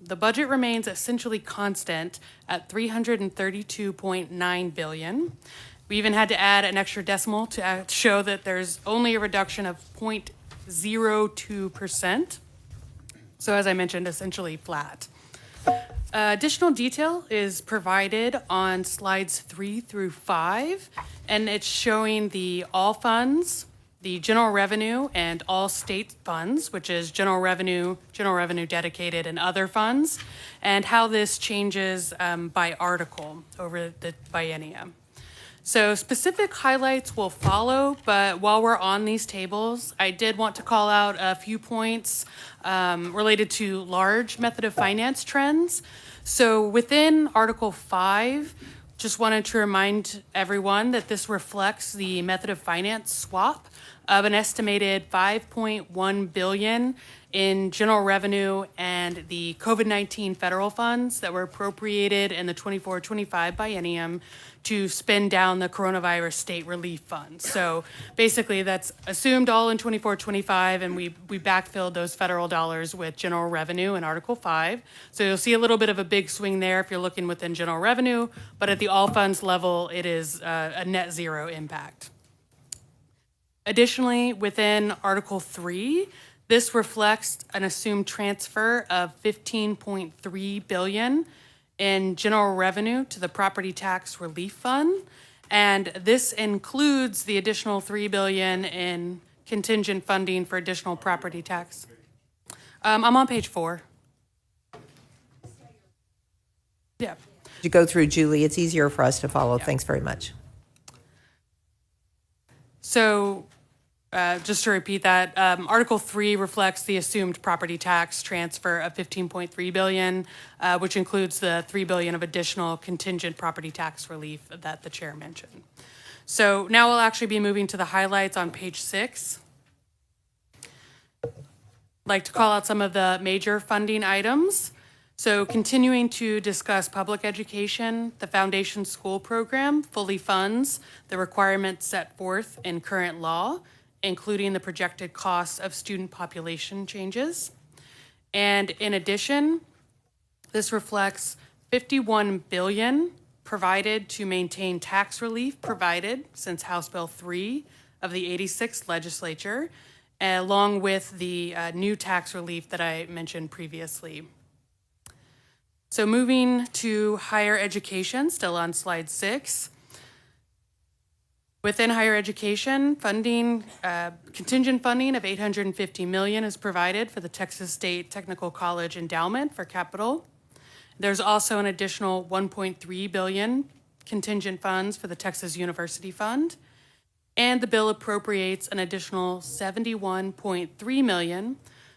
the budget remains essentially constant at $332.9 billion. We even had to add an extra decimal to show that there's only a reduction of 0.02%. So as I mentioned, essentially flat. Additional detail is provided on slides 3 through 5, and it's showing the all funds, the general revenue, and all state funds, which is general revenue dedicated, and other funds, and how this changes by article over the biennium. So specific highlights will follow, but while we're on these tables, I did want to call out a few points related to large method of finance trends. So within Article 5, just wanted to remind everyone that this reflects the method of finance swap of an estimated $5.1 billion in general revenue and the COVID-19 federal funds that were appropriated in the 24-25 biennium to spend down the coronavirus state relief fund. So basically that's assumed all in 24-25, and we backfilled those federal dollars with general revenue in Article 5. So you'll see a little bit of a big swing there if you're looking within general revenue, but at the all funds level, it is a net zero impact. Additionally, within Article 3, this reflects an assumed transfer of $15.3 billion in general revenue to the Property Tax Relief Fund, and this includes the additional $3 billion in contingent funding for additional property tax. I'm on page 4. Yeah. You go through, Julie. It's easier for us to follow. Yeah. Thanks very much. So just to repeat that, Article 3 reflects the assumed property tax transfer of $15.3 billion, which includes the $3 billion of additional contingent property tax relief that the chair mentioned. So now we'll actually be moving to the highlights on page 6. I'd like to call out some of the major funding items. So continuing to discuss public education, the Foundation School Program fully funds the requirements set forth in current law, including the projected costs of student population changes. And in addition, this reflects $51 billion provided to maintain tax relief provided since House Bill 3 of the 86th legislature, along with the new tax relief that I mentioned previously. So moving to higher education, still on slide 6. Within higher education, funding, contingent funding of $850 million is provided for the Texas State Technical College Endowment for capital. There's also an additional $1.3 billion contingent funds for the Texas University Fund. And the bill appropriates an additional $71.3 million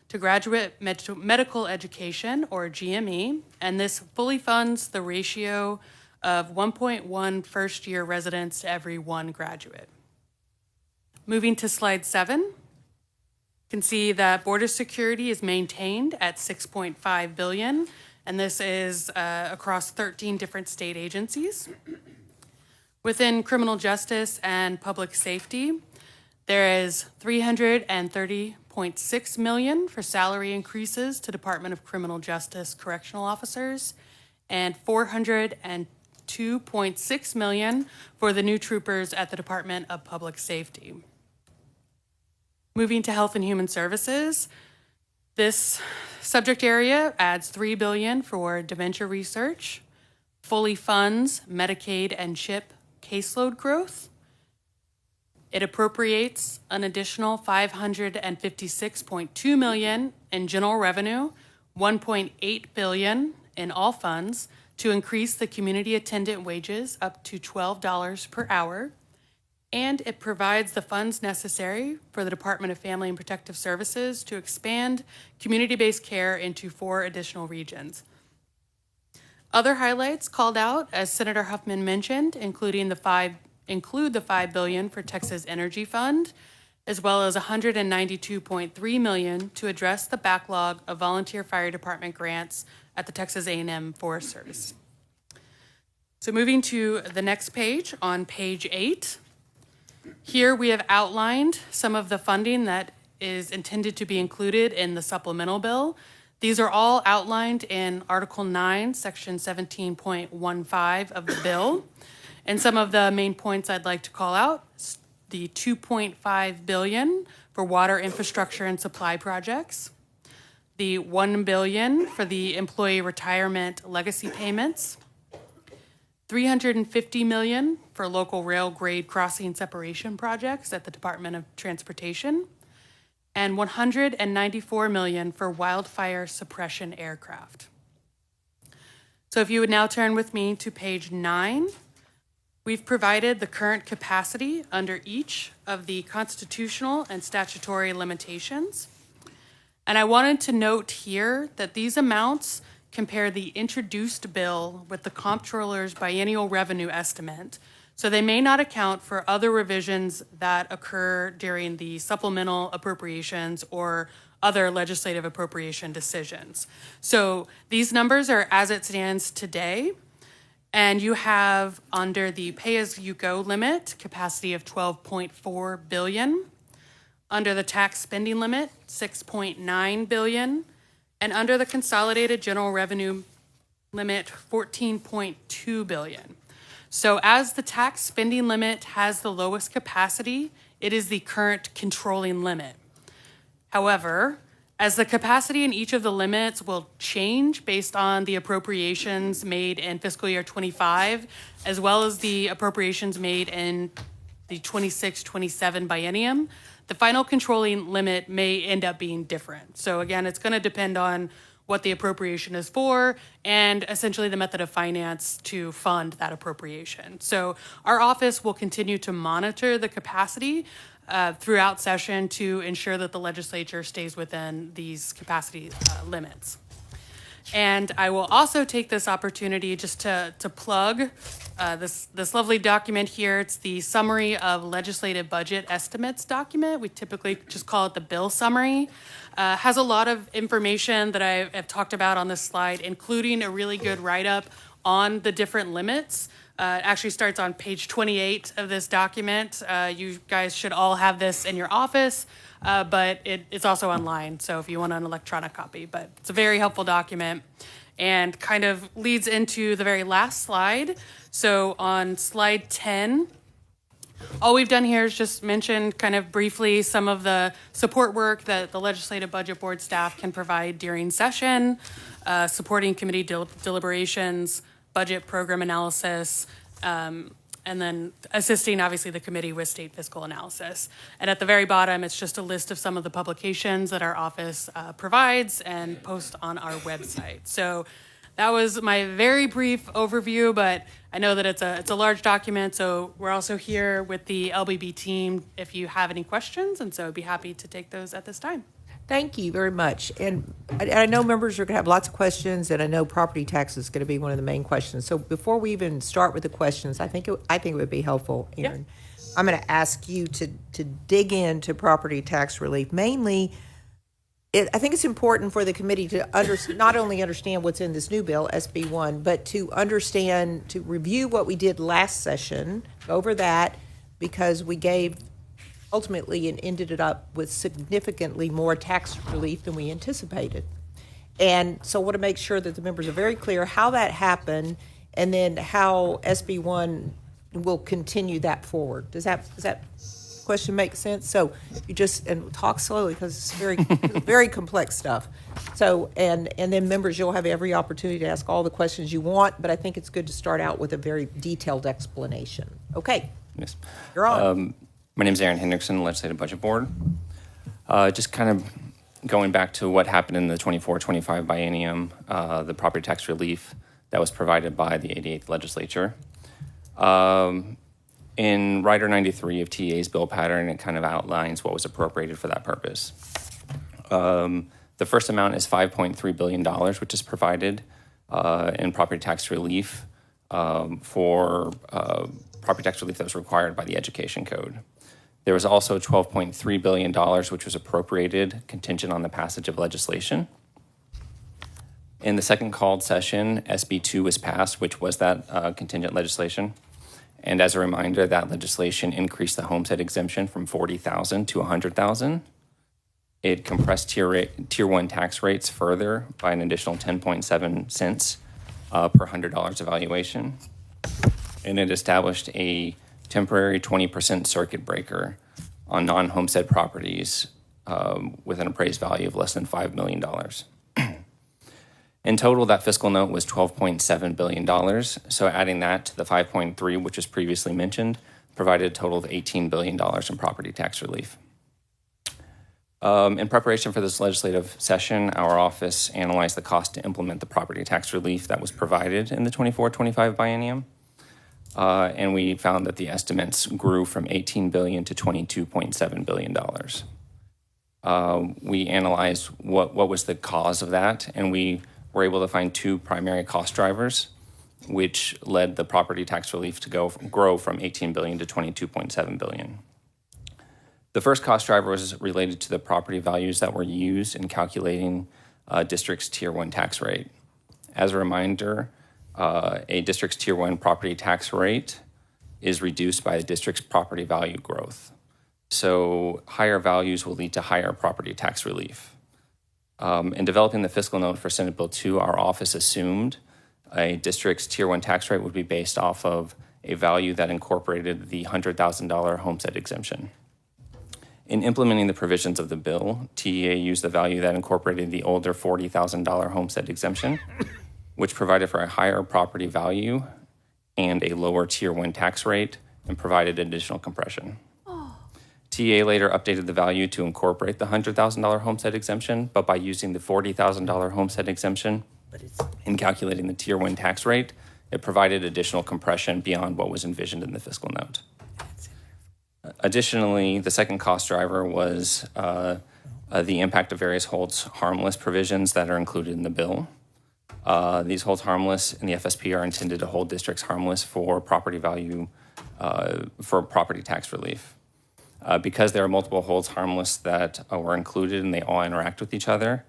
to graduate medical education, or GME, and this fully funds the ratio of 1.1 first-year residents to every 1 graduate. Moving to slide 7, you can see that border security is maintained at $6.5 billion, and this is across 13 different state agencies. Within criminal justice and public safety, there is $330.6 million for salary increases to Department of Criminal Justice correctional officers, and $402.6 million for the new troopers at the Department of Public Safety. Moving to Health and Human Services, this subject area adds $3 billion for dementia research, fully funds Medicaid and CHIP caseload growth. It appropriates an additional $556.2 million in general revenue, $1.8 billion in all funds to increase the community attendant wages up to $12 per hour. And it provides the funds necessary for the Department of Family and Protective Services to expand community-based care into 4 additional regions. Other highlights called out, as Senator Huffman mentioned, include the $5 billion for Texas Energy Fund, as well as $192.3 million to address the backlog of volunteer fire department grants at the Texas A&M Forest Service. So moving to the next page, on page 8, here we have outlined some of the funding that is intended to be included in the supplemental bill. These are all outlined in Article 9, Section 17.15 of the bill. And some of the main points I'd like to call out, the $2.5 billion for water infrastructure and supply projects, the $1 billion for the employee retirement legacy payments, $350 million for local rail grade crossing separation projects at the Department of Transportation, and $194 million for wildfire suppression aircraft. So if you would now turn with me to page 9, we've provided the current capacity under each of the constitutional and statutory limitations. And I wanted to note here that these amounts compare the introduced bill with the comptroller's biennial revenue estimate. So they may not account for other revisions that occur during the supplemental appropriations or other legislative appropriation decisions. So these numbers are as it stands today, and you have under the pay-as-you-go limit capacity of $12.4 billion, under the tax spending limit $6.9 billion, and under the consolidated general revenue limit $14.2 billion. So as the tax spending limit has the lowest capacity, it is the current controlling limit. However, as the capacity in each of the limits will change based on the appropriations made in fiscal year 25, as well as the appropriations made in the 26-27 biennium, the final controlling limit may end up being different. So again, it's going to depend on what the appropriation is for, and essentially the method of finance to fund that appropriation. So our office will continue to monitor the capacity throughout session to ensure that the legislature stays within these capacity limits. And I will also take this opportunity just to plug this lovely document here. It's the Summary of Legislative Budget Estimates document. We typically just call it the bill summary. Has a lot of information that I have talked about on this slide, including a really good write-up on the different limits. It actually starts on page 28 of this document. You guys should all have this in your office, but it's also online, so if you want an electronic copy. But it's a very helpful document and kind of leads into the very last slide. So on slide 10, all we've done here is just mention kind of briefly some of the support work that the Legislative Budget Board staff can provide during session, supporting committee deliberations, budget program analysis, and then assisting, obviously, the committee with state fiscal analysis. And at the very bottom, it's just a list of some of the publications that our office provides and posts on our website. So that was my very brief overview, but I know that it's a large document, so we're also here with the LBB team if you have any questions, and so I'd be happy to take those at this time. Thank you very much. And I know members are going to have lots of questions, and I know property tax is going to be one of the main questions. So before we even start with the questions, I think it would be helpful, Aaron. Yeah. I'm going to ask you to dig into property tax relief. Mainly, I think it's important for the committee to not only understand what's in this new bill, SB1, but to review what we did last session, go over that, because we gave ultimately and ended it up with significantly more tax relief than we anticipated. And so I want to make sure that the members are very clear how that happened and then how SB1 will continue that forward. Does that question make sense? So you and talk slowly because it's very complex stuff. So, and then members, you'll have every opportunity to ask all the questions you want, but I think it's good to start out with a very detailed explanation. Okay. Yes. You're on. My name is Aaron Hendrickson, Legislative Budget Board. Just kind of going back to what happened in the 24-25 biennium, the property tax relief that was provided by the 88th legislature. In Rider 93 of TA's bill pattern, it kind of outlines what was appropriated for that purpose. The first amount is $5.3 billion, which is provided in property tax relief for property tax relief that was required by the Education Code. There was also $12.3 billion, which was appropriated contingent on the passage of legislation. In the second called session, SB2 was passed, which was that contingent legislation. And as a reminder, that legislation increased the homestead exemption from $40,000 to $100,000. It compressed tier 1 tax rates further by an additional 10.7 cents per $100 evaluation. And it established a temporary 20% circuit breaker on non-homestead properties with an appraised value of less than $5 million. In total, that fiscal note was $12.7 billion. So adding that to the 5.3, which was previously mentioned, provided a total of $18 billion in property tax relief. In preparation for this legislative session, our office analyzed the cost to implement the property tax relief that was provided in the 24-25 biennium. And we found that the estimates grew from $18 billion to $22.7 billion. We analyzed what was the cause of that, and we were able to find two primary cost drivers, which led the property tax relief to grow from $18 billion to $22.7 billion. The first cost driver was related to the property values that were used in calculating district's Tier 1 tax rate. As a reminder, a district's Tier 1 property tax rate is reduced by the district's property value growth. So higher values will lead to higher property tax relief. In developing the fiscal note for Senate Bill 2, our office assumed a district's Tier 1 tax rate would be based off of a value that incorporated the $100,000 homestead exemption. In implementing the provisions of the bill, TEA used the value that incorporated the older $40,000 homestead exemption, which provided for a higher property value and a lower Tier 1 tax rate and provided additional compression. TEA later updated the value to incorporate the $100,000 homestead exemption, but by using the $40,000 homestead exemption in calculating the Tier 1 tax rate, it provided additional compression beyond what was envisioned in the fiscal note. Additionally, the second cost driver was the impact of various holds harmless provisions that are included in the bill. These holds harmless in the FSP are intended to hold districts harmless for property value, for property tax relief. Because there are multiple holds harmless that were included and they all interact with each other,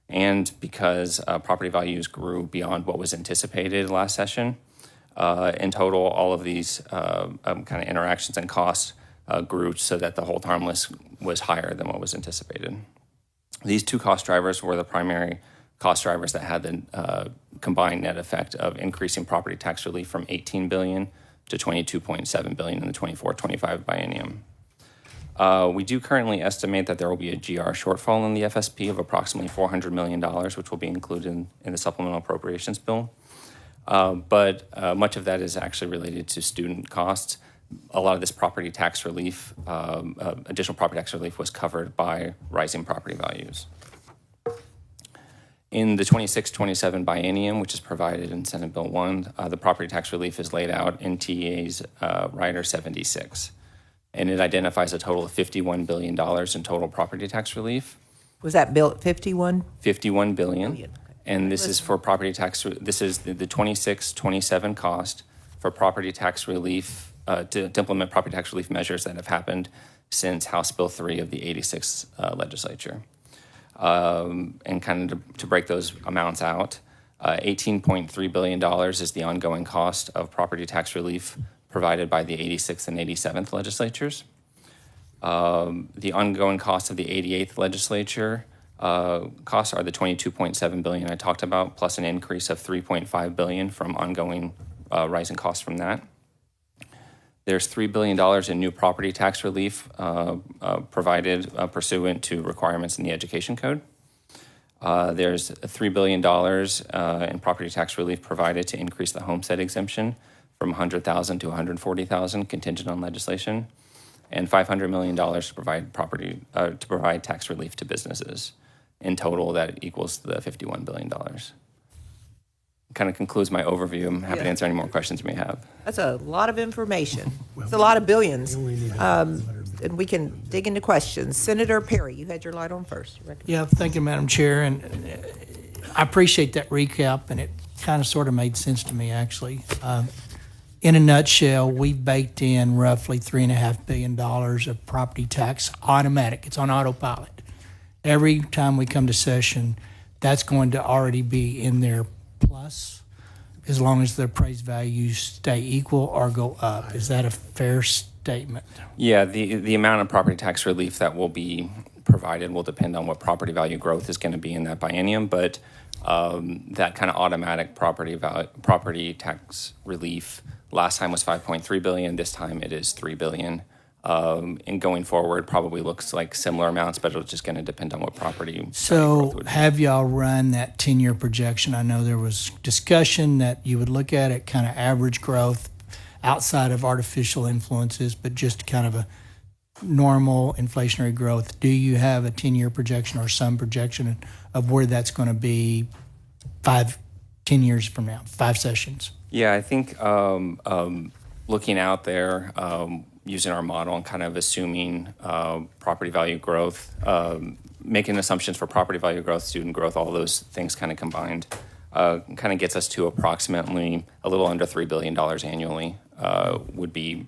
and because property values grew beyond what was anticipated last session, in total, all of these kind of interactions and costs grew so that the hold harmless was higher than what was anticipated. These two cost drivers were the primary cost drivers that had the combined net effect of increasing property tax relief from $18 billion to $22.7 billion in the 24-25 biennium. We do currently estimate that there will be a GR shortfall in the FSP of approximately $400 million, which will be included in the supplemental appropriations bill. But much of that is actually related to student costs. A lot of this property tax relief, additional property tax relief, was covered by rising property values. In the 26-27 biennium, which is provided in Senate Bill 1, the property tax relief is laid out in TEA's Rider 76. And it identifies a total of $51 billion in total property tax relief. Was that bill at 51? $51 billion. Okay. And this is for property tax, this is the 26-27 cost for property tax relief, to implement property tax relief measures that have happened since House Bill 3 of the 86 legislature. And kind of to break those amounts out, $18.3 billion is the ongoing cost of property tax relief provided by the 86th and 87th legislatures. The ongoing costs of the 88th legislature costs are the $22.7 billion I talked about, plus an increase of $3.5 billion from ongoing rising costs from that. There's $3 billion in new property tax relief provided pursuant to requirements in the Education Code. There's $3 billion in property tax relief provided to increase the homestead exemption from $100,000 to $140,000, contingent on legislation, and $500 million to provide tax relief to businesses. In total, that equals the $51 billion. Kind of concludes my overview. I'm happy to answer any more questions you may have. That's a lot of information. It's a lot of billions. And we can dig into questions. Senator Perry, you had your light on first. Yeah, thank you, Madam Chair. And I appreciate that recap, and it kind of sort of made sense to me, actually. In a nutshell, we baked in roughly $3.5 billion of property tax automatic. It's on autopilot. Every time we come to session, that's going to already be in there plus, as long as the appraised values stay equal or go up. Is that a fair statement? Yeah, the amount of property tax relief that will be provided will depend on what property value growth is going to be in that biennium, but that kind of automatic property tax relief last time was 5.3 billion. This time it is 3 billion. And going forward, probably looks like similar amounts, but it's just going to depend on what property value growth So would be. have y'all run that 10-year projection? I know there was discussion that you would look at it kind of average growth outside of artificial influences, but just kind of a normal inflationary growth. Do you have a 10-year projection or some projection of where that's going to be 5, 10 years from now, 5 sessions? Yeah, I think looking out there, using our model and kind of assuming property value growth, making assumptions for property value growth, student growth, all those things kind of combined, kind of gets us to approximately a little under $3 billion annually would be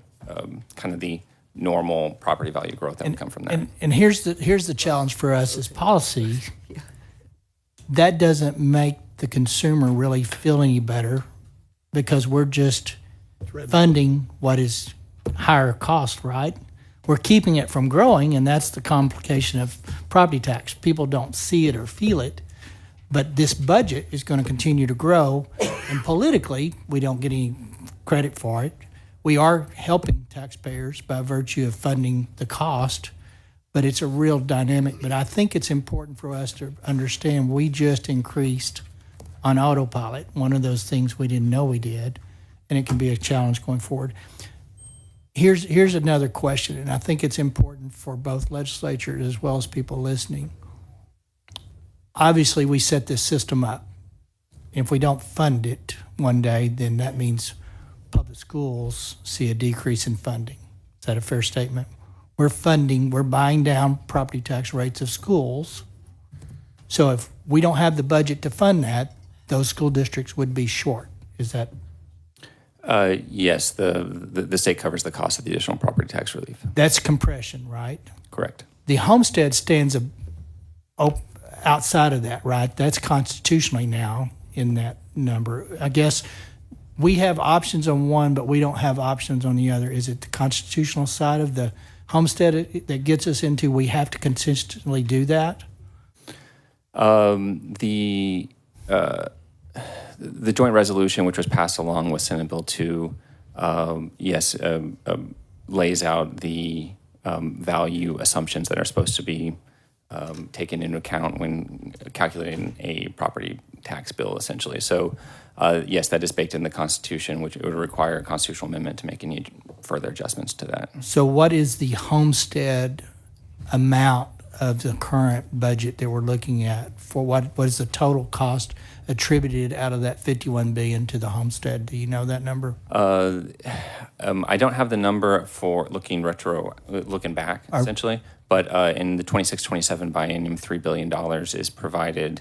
kind of the normal property value growth that would come from that. And here's the challenge for us as policy. That doesn't make the consumer really feel any better because we're just funding what is higher cost, right? We're keeping it from growing, and that's the complication of property tax. People don't see it or feel it, but this budget is going to continue to grow, and politically, we don't get any credit for it. We are helping taxpayers by virtue of funding the cost, but it's a real dynamic. But I think it's important for us to understand we just increased on autopilot, one of those things we didn't know we did, and it can be a challenge going forward. Here's another question, and I think it's important for both legislatures as well as people listening. Obviously, we set this system up. If we don't fund it one day, then that means public schools see a decrease in funding. Is that a fair statement? We're buying down property tax rates of schools. So if we don't have the budget to fund that, those school districts would be short. Is that? Yes, the state covers the cost of the additional property tax relief. That's compression, right? Correct. The homestead stands outside of that, right? That's constitutionally now in that number. I guess we have options on one, but we don't have options on the other. Is it the constitutional side of the homestead that gets us into we have to consistently do that? The joint resolution, which was passed along with Senate Bill 2, lays out the value assumptions that are supposed to be taken into account when calculating a property tax bill, essentially. So, yes, that is baked in the Constitution, which it would require a constitutional amendment to make any further adjustments to that. So what is the homestead amount of the current budget that we're looking at? For what is the total cost attributed out of that $51 billion to the homestead? Do you know that number? I don't have the number for looking back, essentially. But in the 26-27 biennium, $3 billion is provided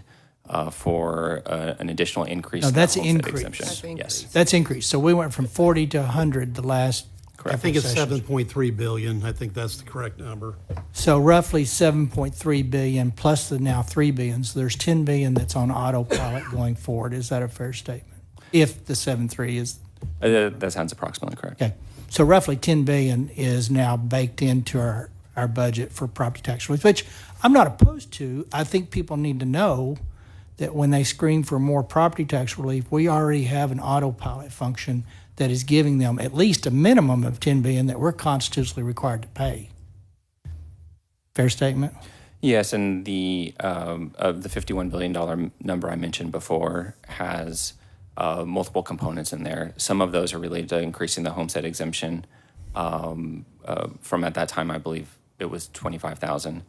for an additional increase. No, in that's the homestead increase. exemption. That's increase. Yes, That's increased. So we went from 40 to 100 the last. correct. I think it's sessions. 7.3 billion. I think that's the correct number. So roughly 7.3 billion plus the now 3 billion. So there's 10 billion that's on autopilot going forward. Is that a fair statement? If the 7.3 is That sounds approximately correct. okay. So roughly 10 billion is now baked into our budget for property tax relief, which I'm not opposed to. I think people need to know that when they screen for more property tax relief, we already have an autopilot function that is giving them at least a minimum of 10 billion that we're constitutionally required to pay. Fair statement? Yes, and the $51 billion number I mentioned before has multiple components in there. Some of those are related to increasing the homestead exemption from at that time, I believe it was 25,000.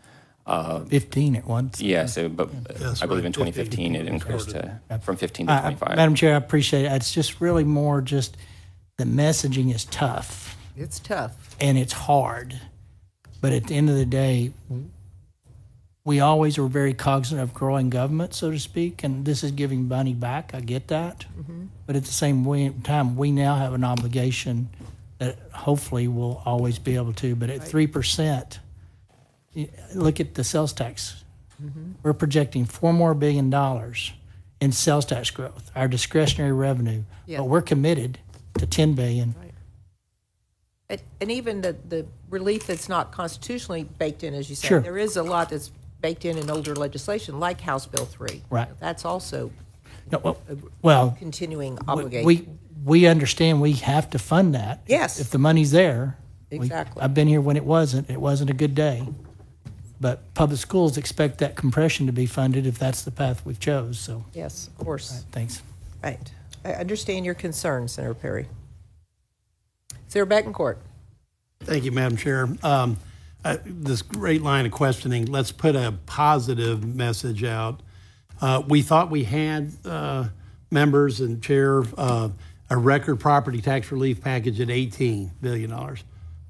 15 at once. Yes, but That's I believe right, in 2015 it 15 increased from 15 to 25. Madam Chair, I appreciate it. It's just really more just the messaging is tough It's tough. and it's hard. But at the end of the day, we always were very cognizant of growing government, so to speak, and this is giving money back. I get that. But at the same time, we now have an obligation that hopefully we'll always be able to. But at 3%, look at the sales tax. We're projecting $4 billion more in sales tax growth, our discretionary revenue. Yeah. But we're committed to $10 billion. Right. And even the relief that's not constitutionally baked in, as you say, Sure. there is a lot that's baked in older legislation, like House Bill 3. Right. That's also No, well, continuing obligation. we understand we have to fund that. Yes. If the money's there. Exactly. I've been here when it wasn't. It wasn't a good day. But public schools expect that compression to be funded if that's the path we've chose, so, Yes, of course. thanks. Right. I understand your concerns, Senator Perry. Senator Betancourt. Thank you, Madam Chair. This great line of questioning, let's put a positive message out. We thought we had, members and Chair, a record property tax relief package at $18 billion.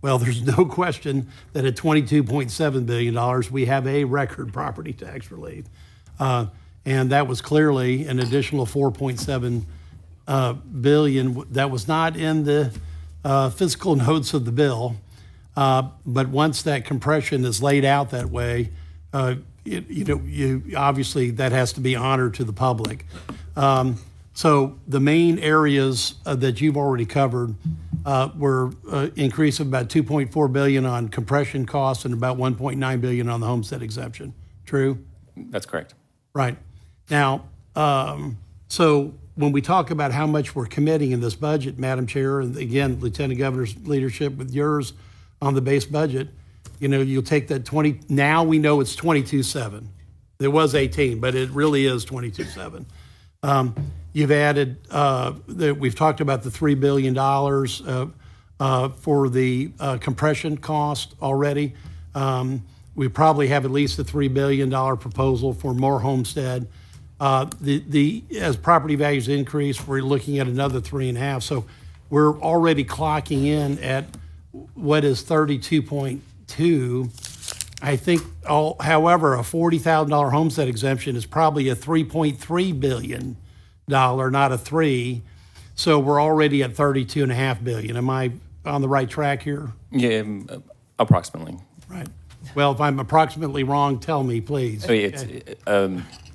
Well, there's no question that at $22.7 billion, we have a record property tax relief. And that was clearly an additional $4.7 billion that was not in the fiscal notes of the bill. But once that compression is laid out that way, you obviously that has to be honored to the public. So the main areas that you've already covered were increase of about $2.4 billion on compression costs and about $1.9 billion on the homestead exemption. True? That's correct. Right. Now, so when we talk about how much we're committing in this budget, Madam Chair, and again, Lieutenant Governor's leadership with yours on the base budget, you'll take that 20, now we know it's 22.7. There was 18, but it really is 22.7. You've added, we've talked about the $3 billion for the compression cost already. We probably have at least a $3 billion proposal for more homestead. As property values increase, we're looking at another 3.5. So we're already clocking in at what is 32.2. I think, however, a $40,000 homestead exemption is probably a $3.3 billion, not a 3. So we're already at $32.5 billion. Am I on the right track here? Yeah, approximately. Right. Well, if I'm approximately wrong, tell me, please. So it's,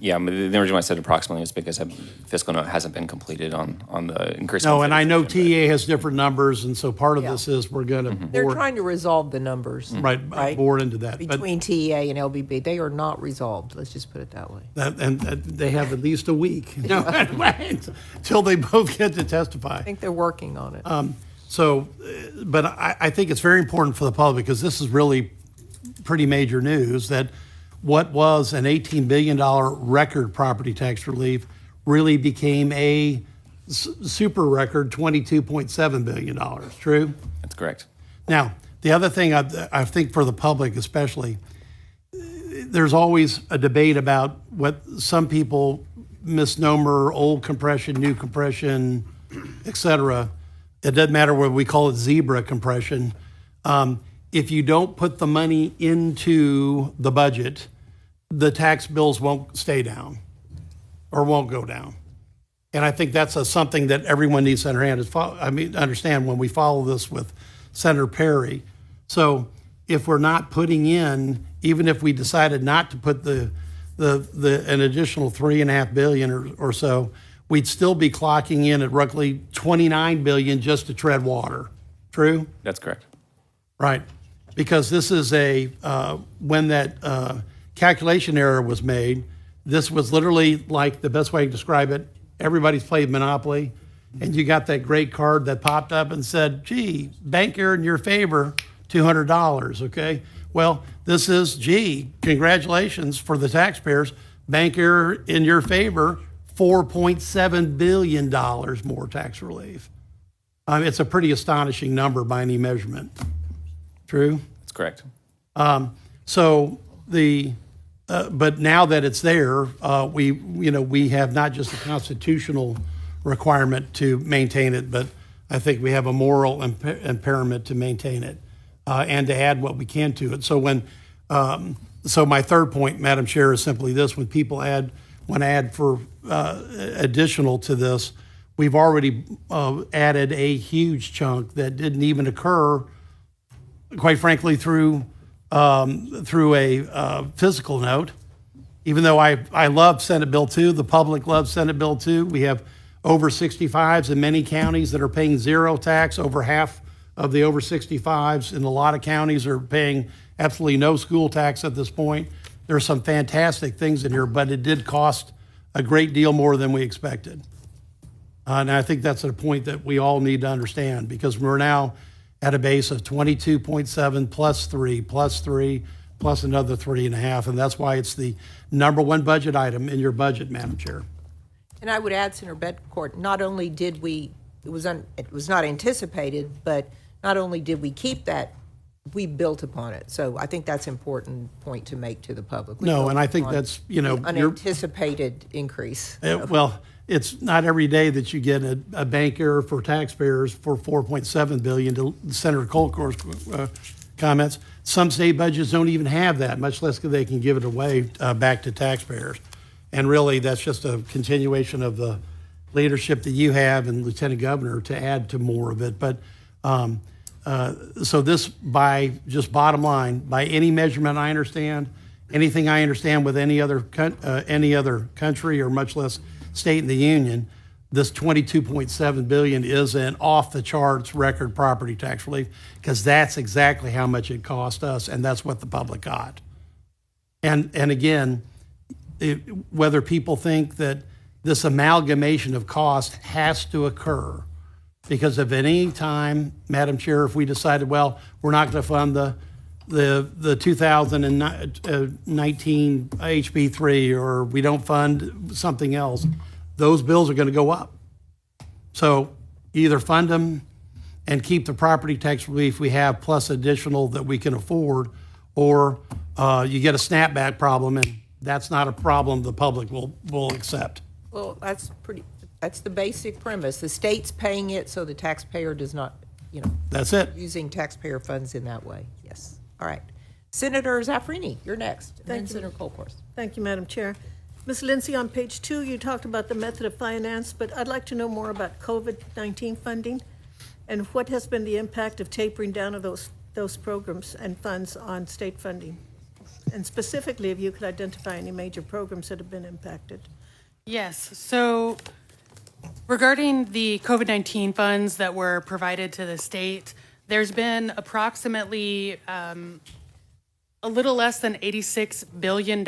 yeah, the reason why I said approximately is because a fiscal note hasn't been completed on the increase. No, and I know TA has different numbers, and so part of Yeah. this is we're going to They're board, trying to resolve the numbers. right, board into that. But Between TEA and LBB. They are not resolved. Let's just put it that way. they have at least a week until they both get to testify. I think they're working on it. But I think it's very important for the public because this is really pretty major news that what was an $18 billion record property tax relief really became a super record $22.7 billion. True? That's correct. Now, the other thing I think for the public especially, there's always a debate about what some people misnomer old compression, new compression, et cetera. It doesn't matter whether we call it zebra compression. If you don't put the money into the budget, the tax bills won't stay down or won't go down. And I think that's something that everyone needs to understand when we follow this with Senator Perry. So if we're not putting in, even if we decided not to put an additional $3.5 billion or so, we'd still be clocking in at roughly $29 billion just to tread water. True? That's correct. Right. Because this is when that calculation error was made, this was literally like the best way to describe it. Everybody's played Monopoly, and you got that great card that popped up and said, gee, bank error in your favor, $200, okay? Well, this is, gee, congratulations for the taxpayers, bank error in your favor, $4.7 billion more tax relief. It's a pretty astonishing number by any measurement. True? That's correct. But now that it's there, we have not just a constitutional requirement to maintain it, but I think we have a moral impairment to maintain it and to add what we can to it. So my third point, Madam Chair, is simply this: when people want to add for additional to this, we've already added a huge chunk that didn't even occur, quite frankly, through a physical note. Even though I love Senate Bill 2, the public loves Senate Bill 2. We have over 65s in many counties that are paying zero tax. Over half of the over 65s, and a lot of counties are paying absolutely no school tax at this point. There are some fantastic things in here, but it did cost a great deal more than we expected. And I think that's a point that we all need to understand, because we're now at a base of 22.7 plus 3 plus 3 plus another 3.5, and that's why it's the number one budget item in your budget, Madam Chair. And I would add, Senator Betcourt, not only did we, it was not anticipated, but not only did we keep that, we built upon it. So I think that's an important point to make to the public. We No, built and I think upon that's, the unanticipated increase. well, it's not every day that you get a bank error for taxpayers for $4.7 billion, to Senator Colcore's comments. Some state budgets don't even have that, much less they can give it away back to taxpayers. And really, that's just a continuation of the leadership that you have and Lieutenant Governor to add to more of it. But so this, by just bottom line, by any measurement I understand, anything I understand with any other country or much less state in the union, this $22.7 billion is an off-the-charts record property tax relief, because that's exactly how much it cost us, and that's what the public got. And again, whether people think that this amalgamation of cost has to occur, because of any time, Madam Chair, if we decided, well, we're not going to fund the 2019 HB3, or we don't fund something else, those bills are going to go up. So either fund them and keep the property tax relief we have plus additional that we can afford, or you get a snapback problem, and that's not a problem the public will accept. Well, that's the basic premise. The state's paying it, so the taxpayer does not, That's it. using taxpayer funds in that way. Yes. All right. Senator Zaffrini, you're next. And then Senator Colcourse. Thank you, Madam Chair. Ms. Lindsay, on page 2, you talked about the method of finance, but I'd like to know more about COVID-19 funding and what has been the impact of tapering down of those programs and funds on state funding. And specifically, if you could identify any major programs that have been impacted. Yes. So regarding the COVID-19 funds that were provided to the state, there's been approximately a little less than $86 billion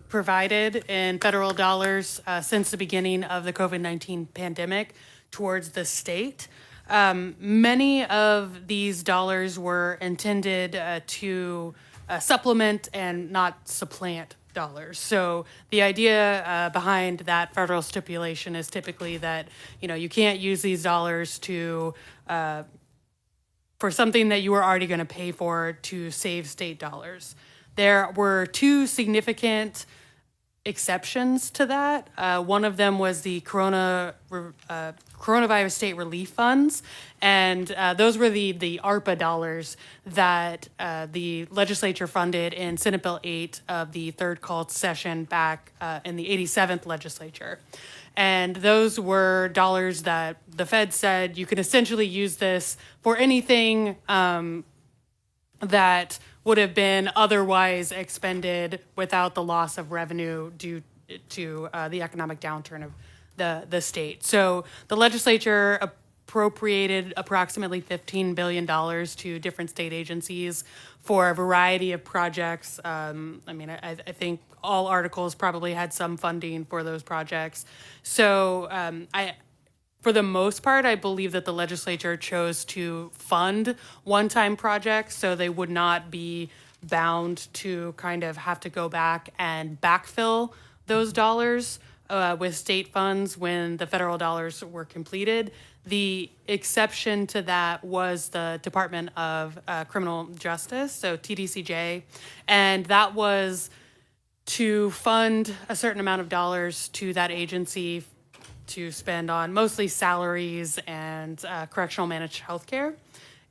provided in federal dollars since the beginning of the COVID-19 pandemic towards the state. Many of these dollars were intended to supplement and not supplant dollars. So the idea behind that federal stipulation is typically that, you can't use these dollars to for something that you were already going to pay for to save state dollars. There were two significant exceptions to that. One of them was the coronavirus state relief funds, and those were the ARPA dollars that the legislature funded in Senate Bill 8 of the third called session back in the 87th legislature. And those were dollars that the Fed said you can essentially use this for anything that would have been otherwise expended without the loss of revenue due to the economic downturn of the state. So the legislature appropriated approximately $15 billion to different state agencies for a variety of projects. I think all articles probably had some funding for those projects. So for the most part, I believe that the legislature chose to fund one-time projects so they would not be bound to kind of have to go back and backfill those dollars with state funds when the federal dollars were completed. The exception to that was the Department of Criminal Justice, so TDCJ, and that was to fund a certain amount of dollars to that agency to spend on mostly salaries and correctional managed healthcare.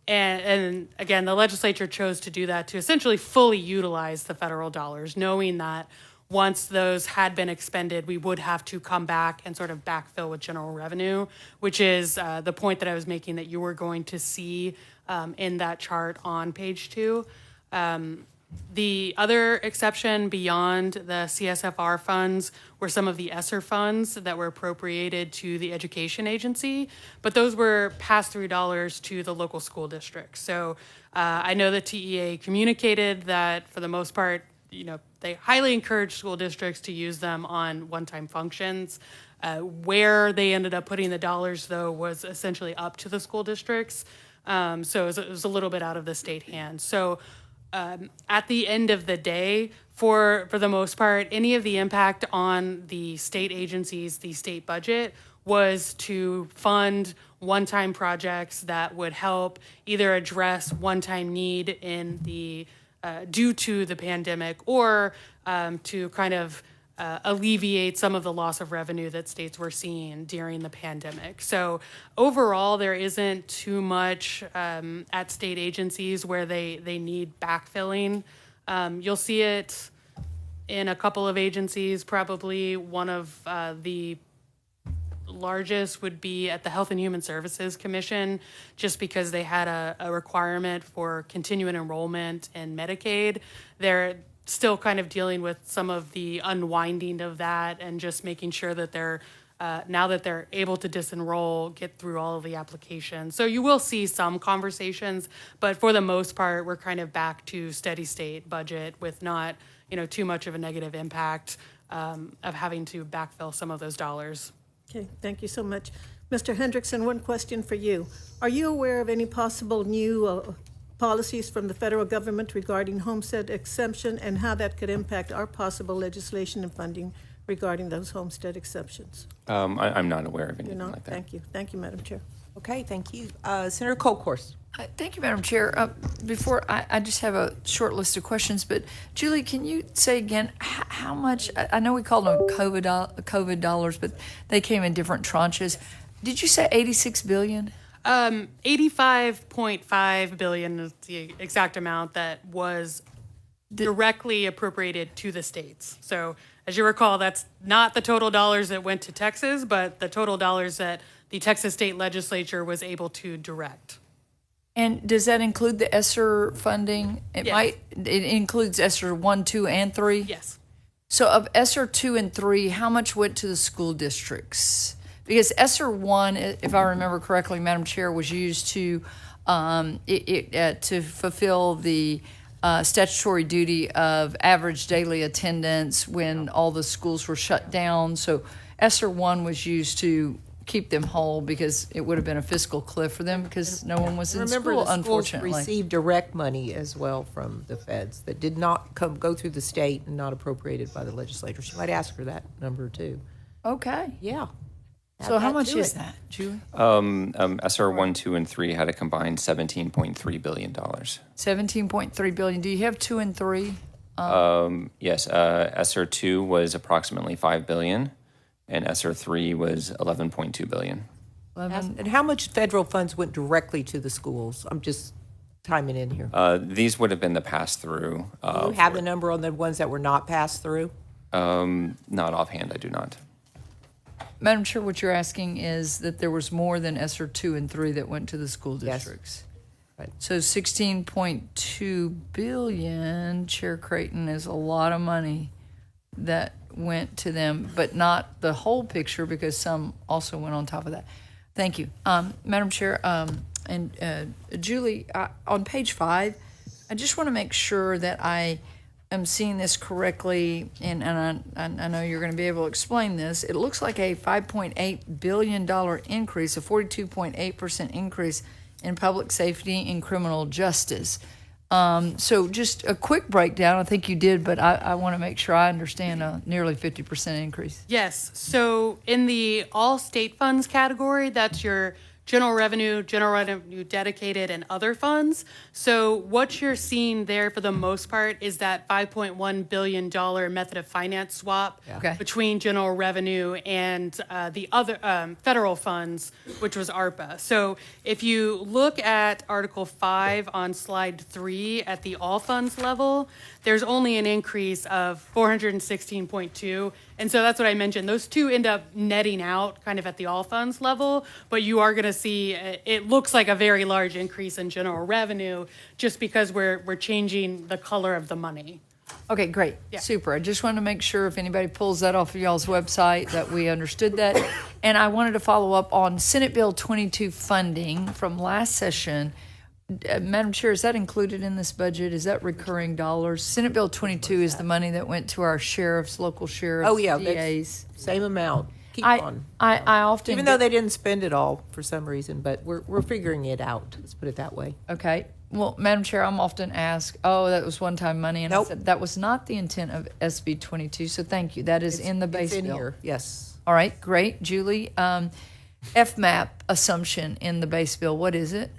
And again, the legislature chose to do that to essentially fully utilize the federal dollars, knowing that once those had been expended, we would have to come back and sort of backfill with general revenue, which is the point that I was making that you were going to see in that chart on page 2. The other exception beyond the CSFR funds were some of the ESSER funds that were appropriated to the education agency, but those were pass-through dollars to the local school districts. So I know the TEA communicated that for the most part, they highly encourage school districts to use them on one-time functions. Where they ended up putting the dollars, though, was essentially up to the school districts. So it was a little bit out of the state hands. So at the end of the day, for the most part, any of the impact on the state agencies, the state budget, was to fund one-time projects that would help either address one-time need in the due to the pandemic, or to kind of alleviate some of the loss of revenue that states were seeing during the pandemic. So overall, there isn't too much at state agencies where they need backfilling. You'll see it in a couple of agencies. Probably one of the largest would be at the Health and Human Services Commission, just because they had a requirement for continuing enrollment in Medicaid. They're still kind of dealing with some of the unwinding of that and just making sure that they're, now that they're able to disenroll, get through all of the applications. So you will see some conversations, but for the most part, we're kind of back to steady state budget with not, too much of a negative impact of having to backfill some of those dollars. Okay, thank you so much. Mr. Hendrickson, one question for you. Are you aware of any possible new policies from the federal government regarding homestead exemption and how that could impact our possible legislation and funding regarding those homestead exceptions? I'm not aware of You're anything not? like that. Thank you. Thank you, Madam Chair. Okay, thank you. Senator Colcourse. Thank you, Madam Chair. Before, I just have a short list of questions, but Julie, can you say again how much, I know we called them COVID dollars, but they came in different tranches. Did you say 86 billion? 85.5 billion is the exact amount that was directly appropriated to the states. So as you recall, that's not the total dollars that went to Texas, but the total dollars that the Texas state legislature was able to direct. And does that include the ESSER funding? Yes. It includes ESSER 1, 2, and 3? Yes. So of ESSER 2 and 3, how much went to the school districts? Because ESSER 1, if I remember correctly, Madam Chair, was used to fulfill the statutory duty of average daily attendance when all the schools were shut down. So ESSER 1 was used to keep them whole because it would have been a fiscal cliff for them because no one was in Remember, school, the schools unfortunately. received direct money as well from the feds that did not go through the state and not appropriated by the legislature. She might ask her that number too. Okay. Yeah. So how Add much to is it. that, Julie? SR 1, 2, and 3 had a combined $17.3 billion. 17.3 billion. Do you have 2 and 3? Yes, SR 2 was approximately $5 billion, and SR 3 was $11.2 billion. And how much federal funds went directly to the schools? I'm just timing in here. These would have been the pass-through. Do you have the number on the ones that were not passed through? Not offhand, I do not. Madam Chair, what you're asking is that there was more than ESSER 2 and 3 that went to the school Yes. districts. Right. So 16.2 billion, Chair Creighton, is a lot of money that went to them, but not the whole picture because some also went on top of that. Thank you. Madam Chair, and Julie, on page 5, I just want to make sure that I am seeing this correctly, and I know you're going to be able to explain this. It looks like a $5.8 billion increase, a 42.8% increase in public safety and criminal justice. So just a quick breakdown, I think you did, but I want to make sure I understand a nearly 50% increase. Yes. So in the all state funds category, that's your general revenue dedicated, and other funds. So what you're seeing there for the most part is that $5.1 billion method of finance swap Okay. between general revenue and the other federal funds, which was ARPA. So if you look at Article 5 on slide 3 at the all funds level, there's only an increase of 416.2, And so that's what I mentioned. Those two end up netting out kind of at the all funds level, but you are going to see, it looks like a very large increase in general revenue just because we're changing the color of the money. Okay, great. Yeah. Super. I just wanted to make sure if anybody pulls that off of y'all's website that we understood that. And I wanted to follow up on Senate Bill 22 funding from last session. Madam Chair, is that included in this budget? Is that recurring dollars? Senate Bill 22 is the money that went to our sheriffs, local sheriffs, Oh, yeah, DAs. that's same amount. Keep I on. often Even though they didn't spend it all for some reason, but we're figuring it out. Let's put it that way. Okay. Well, Madam Chair, I'm often asked, oh, that was one-time money. And Nope. I said, that was not the intent of SB 22, so thank you. That is in the base It's in bill. here, yes. All right, great. Julie, FMAP assumption in the base bill, what is it?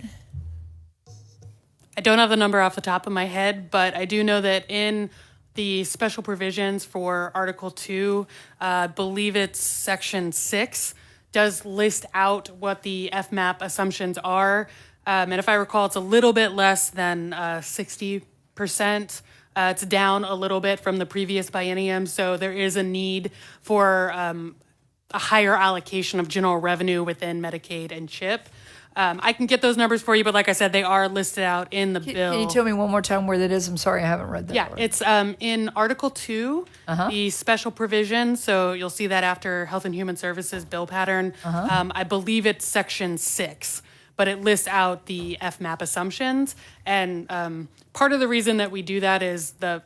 I don't have the number off the top of my head, but I do know that in the special provisions for Article 2, I believe it's Section 6, does list out what the FMAP assumptions are. And if I recall, it's a little bit less than 60%. It's down a little bit from the previous biennium, so there is a need for a higher allocation of general revenue within Medicaid and CHIP. I can get those numbers for you, but like I said, they are listed out in the bill. Can you tell me one more time where that is? I'm sorry, I haven't read that. Yeah, part. it's in Article 2, the special provision. So you'll see that after Health and Human Services bill pattern. I believe it's Section 6, but it lists out the FMAP assumptions. And part of the reason that we do that is the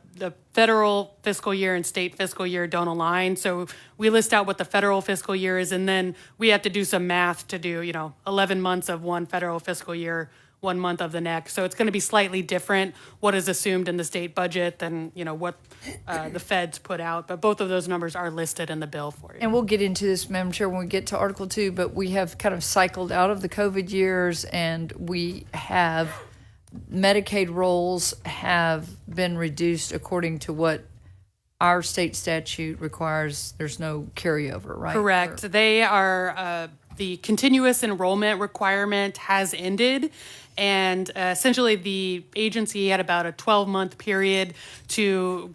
federal fiscal year and state fiscal year don't align. So we list out what the federal fiscal year is, and then we have to do some math to do, 11 months of one federal fiscal year, 1 month of the next. So it's going to be slightly different what is assumed in the state budget than, what the feds put out. But both of those numbers are listed in the bill for you. And we'll get into this, Madam Chair, when we get to Article 2, but we have kind of cycled out of the COVID years, and we have Medicaid rolls have been reduced according to what our state statute requires. There's no carryover, right? Correct. They are, the continuous enrollment requirement has ended. And essentially, the agency had about a 12-month period to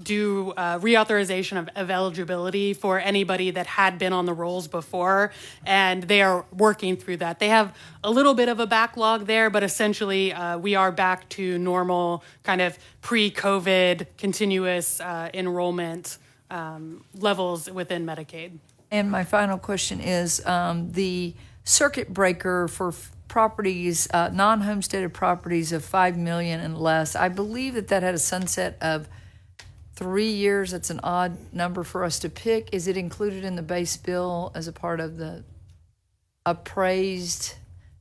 do reauthorization of eligibility for anybody that had been on the rolls before, and they are working through that. They have a little bit of a backlog there, but essentially we are back to normal kind of pre-COVID continuous enrollment levels within Medicaid. And my final question is the circuit breaker for properties, non-homesteaded properties of $5 million and less. I believe that had a sunset of 3 years. That's an odd number for us to pick. Is it included in the base bill as a part of the appraised?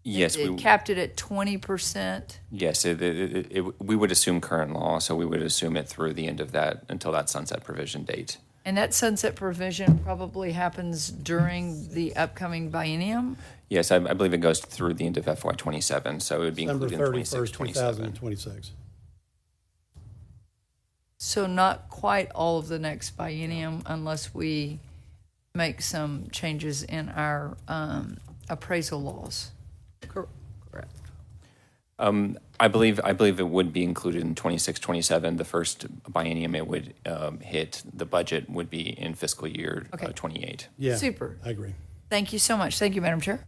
Yes, It capped it at 20%. Yes, we would assume current law, so we would assume it through the end of that until that sunset provision date. And that sunset provision probably happens during the upcoming biennium? Yes, I believe it goes through the end of FY27, so it would be December included in 31st, 27. 2026. So not quite all of the next biennium unless we make some changes in our appraisal laws. Correct. I believe it would be included in 26, 27. The first biennium it would hit, the budget would be in fiscal year Okay. 28. Yeah. Super. I agree. Thank you so much. Thank you, Madam Chair.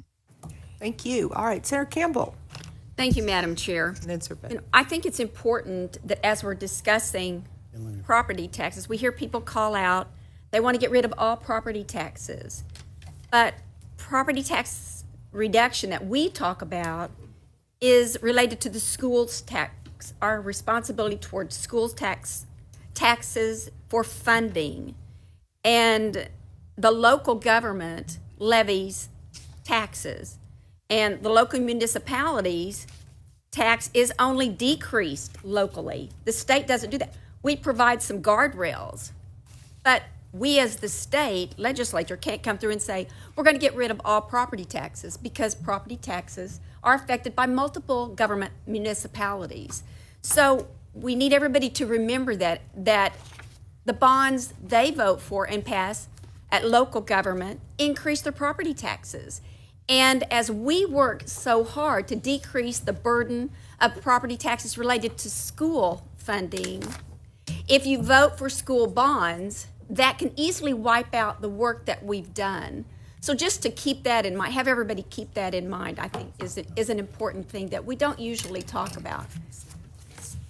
Thank you. All right, Senator Campbell. Thank you, Madam Chair. And then Sir Ben. You know, I think it's important that as we're discussing property taxes, we hear people call out, they want to get rid of all property taxes. But property tax reduction that we talk about is related to the schools tax, our responsibility towards schools taxes for funding. And the local government levies taxes. And the local municipalities tax is only decreased locally. The state doesn't do that. We provide some guardrails, but we as the state legislature can't come through and say, we're going to get rid of all property taxes, because property taxes are affected by multiple government municipalities. So we need everybody to remember that the bonds they vote for and pass at local government increase their property taxes. And as we work so hard to decrease the burden of property taxes related to school funding, if you vote for school bonds, that can easily wipe out the work that we've done. So just to keep that in mind, have everybody keep that in mind, I think is an important thing that we don't usually talk about.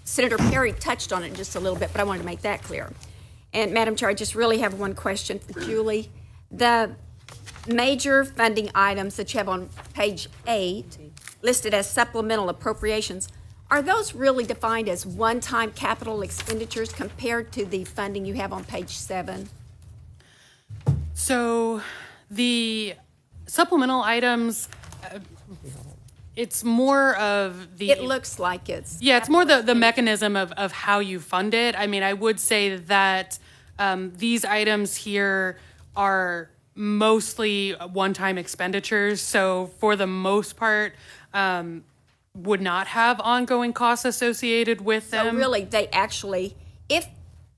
Senator Perry touched on it just a little bit, but I wanted to make that clear. And Madam Chair, I just really have one question for Julie. The major funding items that you have on page 8 listed as supplemental appropriations, are those really defined as one-time capital expenditures compared to the funding you have on page 7? So the supplemental items, it's more of the. It looks like it's. Yeah, it's more the mechanism of how you fund it. I mean, I would say that these items here are mostly one-time expenditures. So for the most part, would not have ongoing costs associated with them. So really, they actually, if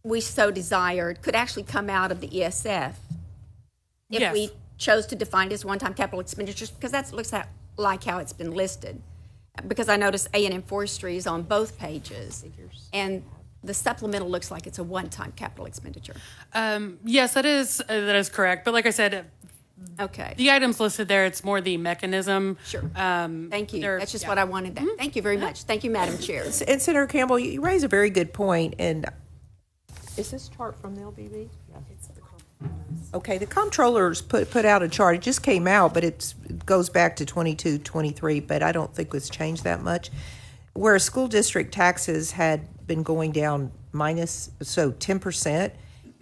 we so desired, could actually come out of the ESF if Yes. we chose to define it as one-time capital expenditures, because that looks like how it's been listed. Because I noticed A&M Forestry is on both pages, and the supplemental looks like it's a one-time capital expenditure. Yes, that is correct. But like I said, Okay, the items listed there, it's more the mechanism. sure. Um, Thank you. they're- That's just yeah. what I wanted. Thank you very much. Thank you, Madam Chair. And Senator Campbell, you raise a very good point, and is this chart from the LBB? Okay, the comptrollers put out a chart. It just came out, but it goes back to 22, 23, but I don't think it's changed that much. Where school district taxes had been going down 10%,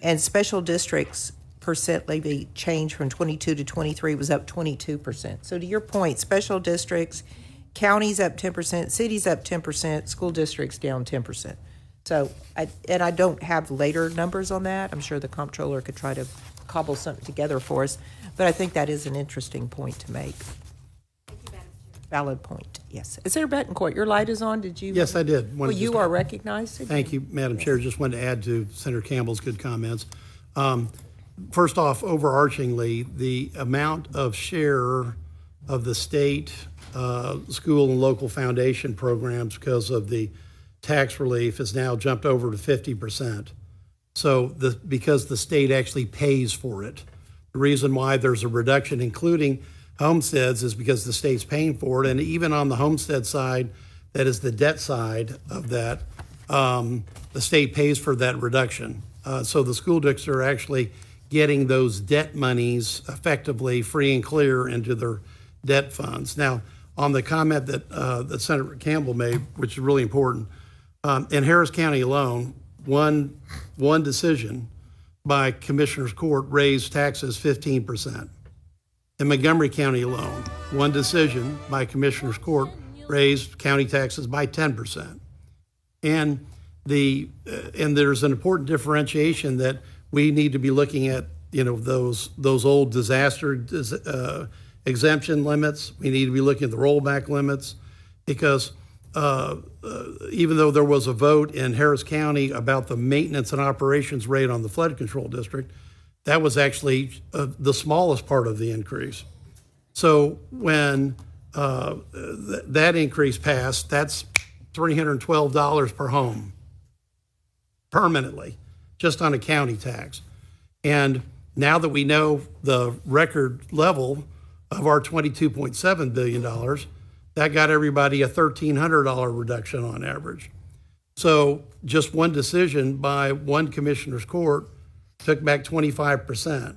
and special districts percent levy change from 22 to 23 was up 22%. So to your point, special districts, counties up 10%, cities up 10%, school districts down 10%. So, I don't have later numbers on that. I'm sure the comptroller could try to cobble something together for us, but I think that is an interesting point to make. Valid point, yes. Senator Betancourt, your light is on, did you? Yes, I did. Well, Wanted you just- are recognized again. Thank you, Madam Chair. Just wanted to add to Senator Campbell's good comments. First off, overarchingly, the amount of share of the state, school and local foundation programs because of the tax relief has now jumped over to 50%. So because the state actually pays for it. The reason why there's a reduction, including homesteads, is because the state's paying for it. And even on the homestead side, that is the debt side of that, the state pays for that reduction. So the school districts are actually getting those debt monies effectively free and clear into their debt funds. Now, on the comment that Senator Campbell made, which is really important, in Harris County alone, one decision by Commissioner's Court raised taxes 15%. In Montgomery County alone, one decision by Commissioner's Court raised county taxes by 10%. And there's an important differentiation that we need to be looking at, those old disaster exemption limits. We need to be looking at the rollback limits, because even though there was a vote in Harris County about the maintenance and operations rate on the flood control district, that was actually the smallest part of the increase. So when that increase passed, that's $312 per home permanently, just on a county tax. And now that we know the record level of our $22.7 billion, that got everybody a $1,300 reduction on average. So just one decision by one commissioner's court took back 25%.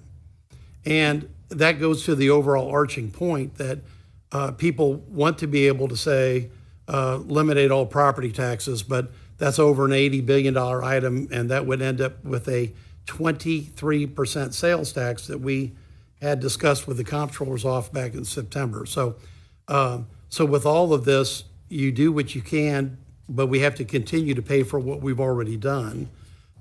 And that goes to the overall arching point that people want to be able to say, eliminate all property taxes, but that's over an $80 billion item, and that would end up with a 23% sales tax that we had discussed with the comptroller's office back in September. So with all of this, you do what you can, but we have to continue to pay for what we've already done.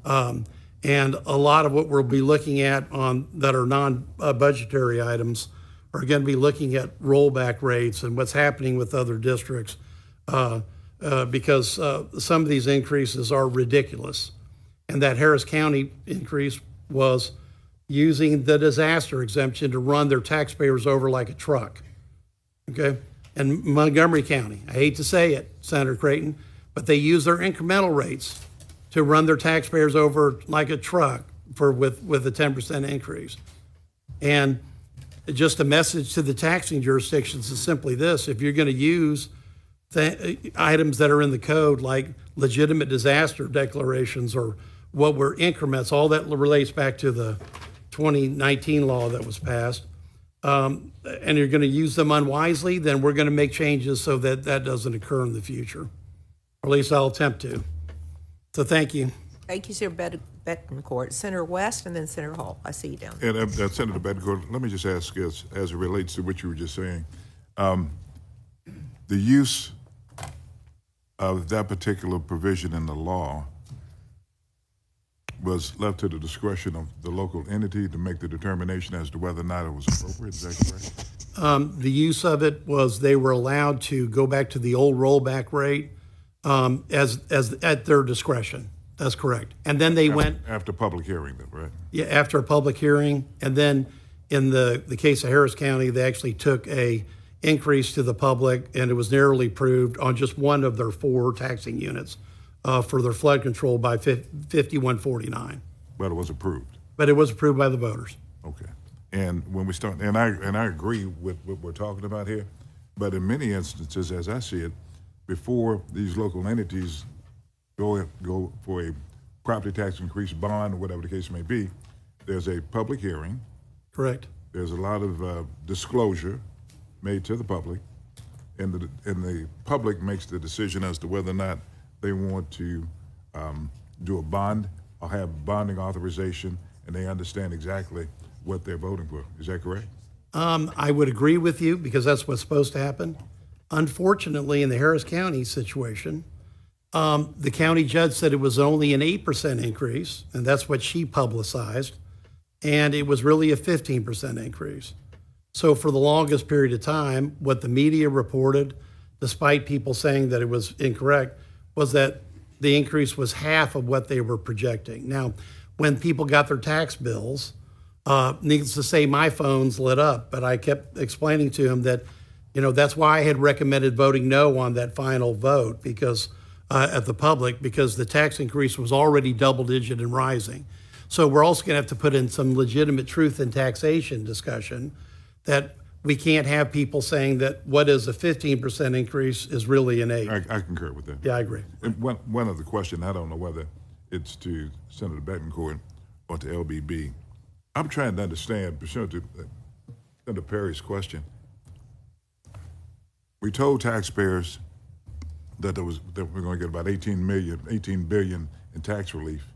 And a lot of what we'll be looking at that are non-budgetary items are going to be looking at rollback rates and what's happening with other districts, because some of these increases are ridiculous. And that Harris County increase was using the disaster exemption to run their taxpayers over like a truck. Okay? And Montgomery County, I hate to say it, Senator Creighton, but they use their incremental rates to run their taxpayers over like a truck. with a 10% increase. And just a message to the taxing jurisdictions is simply this: if you're going to use items that are in the code, like legitimate disaster declarations or what were increments, all that relates back to the 2019 law that was passed, and you're going to use them unwisely, then we're going to make changes so that that doesn't occur in the future. Or at least I'll attempt to. So thank you. Thank you, Senator Bettencourt. Senator West and then Senator Hall. I see you down there. And Senator Bettencourt, let me just ask as it relates to what you were just saying. The use of that particular provision in the law was left to the discretion of the local entity to make the determination as to whether or not it was appropriate. Is that correct? The use of it was they were allowed to go back to the old rollback rate as at their discretion. That's correct. And then they went after public hearing, then, right? Yeah, after a public hearing, and then in the case of Harris County, they actually took a increase to the public, and it was narrowly approved on just one of their 4 taxing units for their flood control by 5149. But it was approved. But it was approved by the voters. Okay. And when we start, and I agree with what we're talking about here, but in many instances, as I see it, before these local entities go for a property tax increase bond or whatever the case may be, there's a public hearing. Correct. There's a lot of disclosure made to the public, and the public makes the decision as to whether or not they want to do a bond or have bonding authorization, and they understand exactly what they're voting for. Is that correct? I would agree with you because that's what's supposed to happen. Unfortunately, in the Harris County situation, the county judge said it was only an 8% increase, and that's what she publicized, and it was really a 15% increase. So for the longest period of time, what the media reported, despite people saying that it was incorrect, was that the increase was half of what they were projecting. Now, when people got their tax bills, needless to say, my phones lit up, but I kept explaining to him that, that's why I had recommended voting no on that final vote because at the public, because the tax increase was already double digit and rising. So we're also going to have to put in some legitimate truth in taxation discussion, that we can't have people saying that what is a 15% increase is really an 8%. I concur with that. Yeah, I agree. And one other question, I don't know whether it's to Senator Bettencourt or to LBB. I'm trying to understand, pursuant to Senator Perry's question. We told taxpayers that we're going to get about 18 billion in tax relief.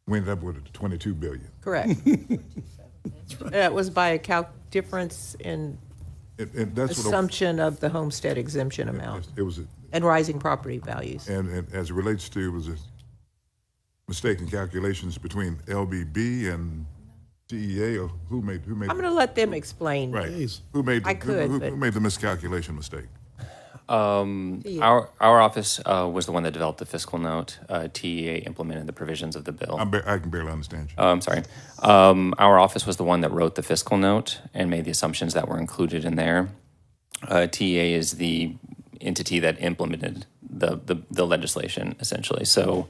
We ended up with 22 billion. Correct. That was by a difference in And that's assumption of the homestead exemption amount it was. and rising property values. And as it relates to, it was a mistaken calculations between LBB and DEA, or who made? I'm going to let them explain. Right. Jeez. Who made? I could, who but- made the miscalculation mistake? Our office was the one that developed the fiscal note. TEA implemented the provisions of the bill. I can barely understand you. I'm sorry. Our office was the one that wrote the fiscal note and made the assumptions that were included in there. TEA is the entity that implemented the legislation, essentially. So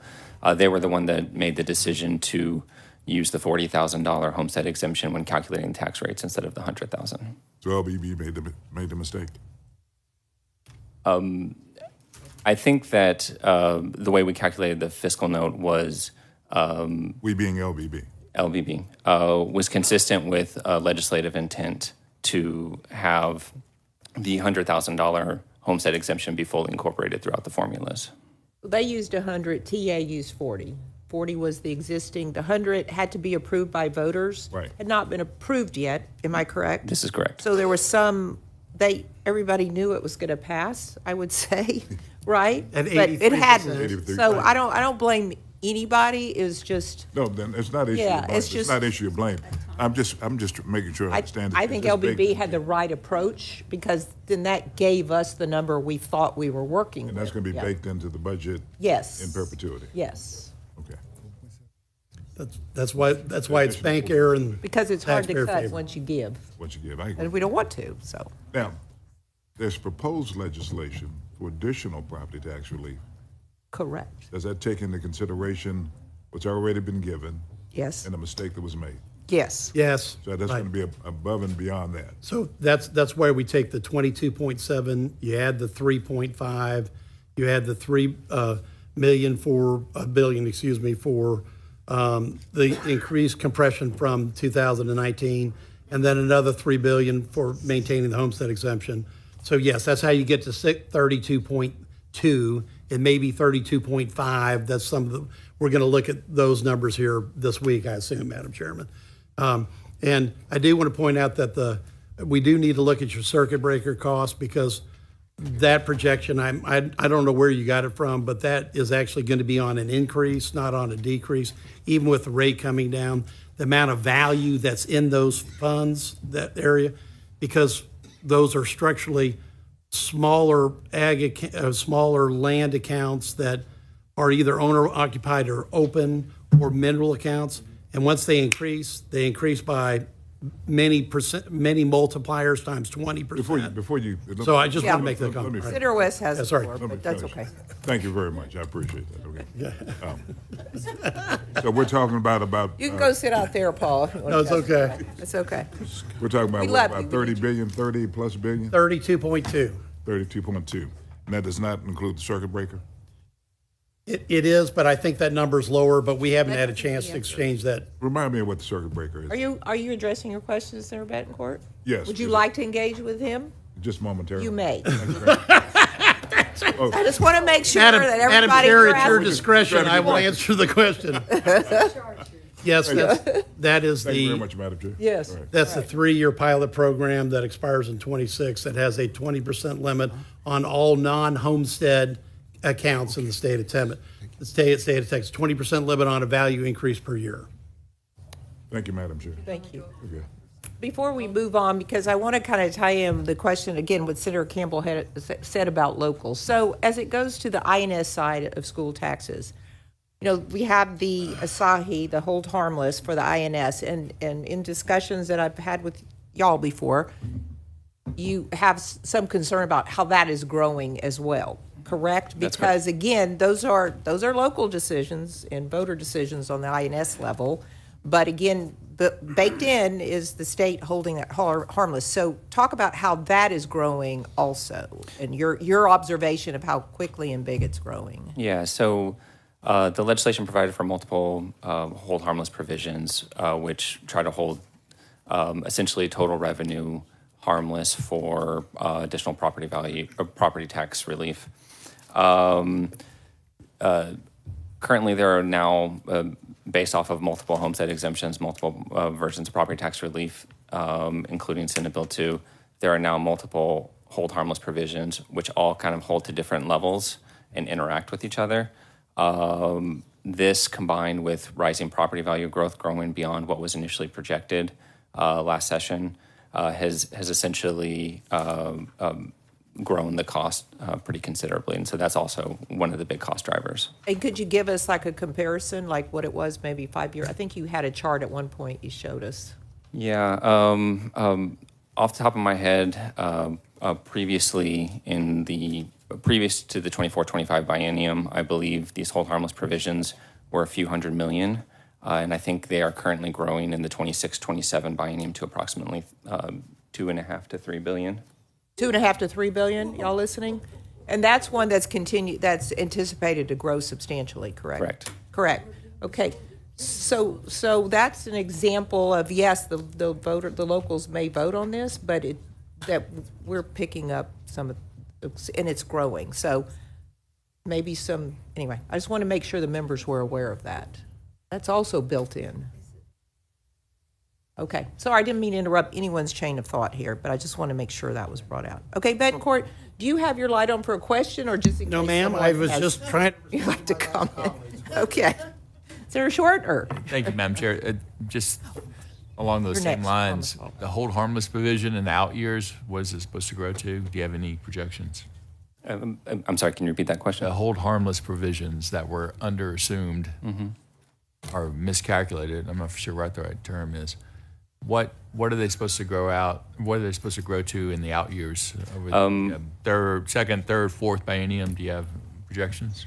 they were the one that made the decision to use the $40,000 homestead exemption when calculating tax rates instead of the $100,000. So LBB made the mistake. I think that the way we calculated the fiscal note was We being LBB. LBB was consistent with legislative intent to have the $100,000 homestead exemption be fully incorporated throughout the formulas. They used 100, TA used 40. 40 was the existing, the 100 had to be approved by voters. Right. Had not been approved yet, am I correct? This is correct. So there was some, everybody knew it was going to pass, I would say, right? At But it 83%. hadn't. 83%. So I don't blame anybody, it's just, No, then it's not issue Yeah, of blame. it's It's just- not issue of blame. I'm just making sure I I understand. think LBB had the right approach because then that gave us the number we thought we were working with. And that's going to be Yeah. baked into the budget Yes. in perpetuity. Yes, Okay. That's why it's bank error and because it's hard to taxpayer cut favor. once you give, What you give, I agree. and we don't want to, so. Now, there's proposed legislation for additional property tax relief. Correct. Does that take into consideration what's already been given Yes. and the mistake that was made. Yes. Yes. So that's Right. going to be above and beyond that. So that's where we take the 22.7, you add the 3.5, you add the 3 million for billion, excuse me, for the increased compression from 2019, and then another 3 billion for maintaining the homestead exemption. So yes, that's how you get to 32.2 and maybe 32.5. That's some of the, we're going to look at those numbers here this week, I assume, Madam Chairman. And I do want to point out that we do need to look at your circuit breaker cost, because that projection, I don't know where you got it from, but that is actually going to be on an increase, not on a decrease, even with the rate coming down. The amount of value that's in those funds, that area, because those are structurally smaller smaller land accounts that are either owner occupied or open, or mineral accounts. And once they increase by many multipliers times 20%. Before you. So I just Yeah. want to make that comment. Let me Senator West has Yeah, the sorry. floor, Let me but that's finish. okay. Thank you very much. I appreciate that. Okay. So we're talking about You can go sit out there, Paul. if you want No, to it's go. okay. It's okay. we're talking about We what, love about you. 30 billion, 30 plus billion, 32.2. 32.2, and that does not include the circuit breaker. It is, but I think that number's lower, but we haven't had a chance to exchange that. Remind me of what the circuit breaker is. Are you addressing your questions, Senator Betancourt? Yes. Would you Is it- like to engage with him? Just momentarily. You may. Thank you very much. I just want to make sure Madam that Madam everybody Chair, you're at your asking- discretion, I will answer the question. Yes, that is Thank you very the, much, Madam Chair. Yes. All right. that's the 3-year pilot program that expires in '26, that has a 20% limit on all non-homestead accounts in the state of Texas. The state of Texas, 20% limit on a value increase per year. Thank you, Madam Chair. Thank you. Okay. Before we move on, because I want to kind of tie in the question again, what Senator Campbell had said about locals. So as it goes to the INS side of school taxes, you know, we have the Asahi, the hold harmless for the INS, and in discussions that I've had with y'all before, you have some concern about how that is growing as well, correct? That's Because again, those are local decisions and voter decisions on the INS level, but again, baked in is the state holding it harmless. So talk about how that is growing also, and your observation of how quickly and big it's growing. Yeah, so the legislation provided for multiple hold harmless provisions, which try to hold essentially total revenue harmless for additional property value or property tax relief. Currently, there are now, based off of multiple homestead exemptions, multiple versions of property tax relief, including Senate Bill 2, there are now multiple hold harmless provisions, which all kind of hold to different levels and interact with each other. This, combined with rising property value growth growing beyond what was initially projected last session, has essentially grown the cost pretty considerably. And so that's also one of the big cost drivers. And could you give us like a comparison, like what it was maybe 5 years? I think you had a chart at one point you showed us. Yeah. Off the top of my head, previously previous to the 24-25 biennium, I believe these hold harmless provisions were a few $100 million. And I think they are currently growing in the 26-27 biennium to approximately $2.5 to $3 billion. 2.5 to 3 billion, y'all listening? And that's one that's that's anticipated to grow substantially, correct? Correct. Okay. So that's an example of, yes, the locals may vote on this, but that we're picking up some of, and it's growing. So maybe anyway, I just want to make sure the members were aware of that. That's also built in. Okay, sorry, I didn't mean to interrupt anyone's chain of thought here, but I just want to make sure that was brought out. Okay, Betancourt, do you have your light on for a question, or just in No, case ma'am, someone I was has- just trying. You'd like to comment? Okay. Senator Short, or? Thank you, Madam Chair. Just along those You're same next. lines, the hold harmless provision in the out years, what is it supposed to grow to? Do you have any projections? I'm sorry, can you repeat that question? The hold harmless provisions that were underassumed or miscalculated, I'm not sure what the right term is. What are they supposed to grow out? What are they supposed to grow to in the out years? Over the second, third, fourth biennium, do you have projections?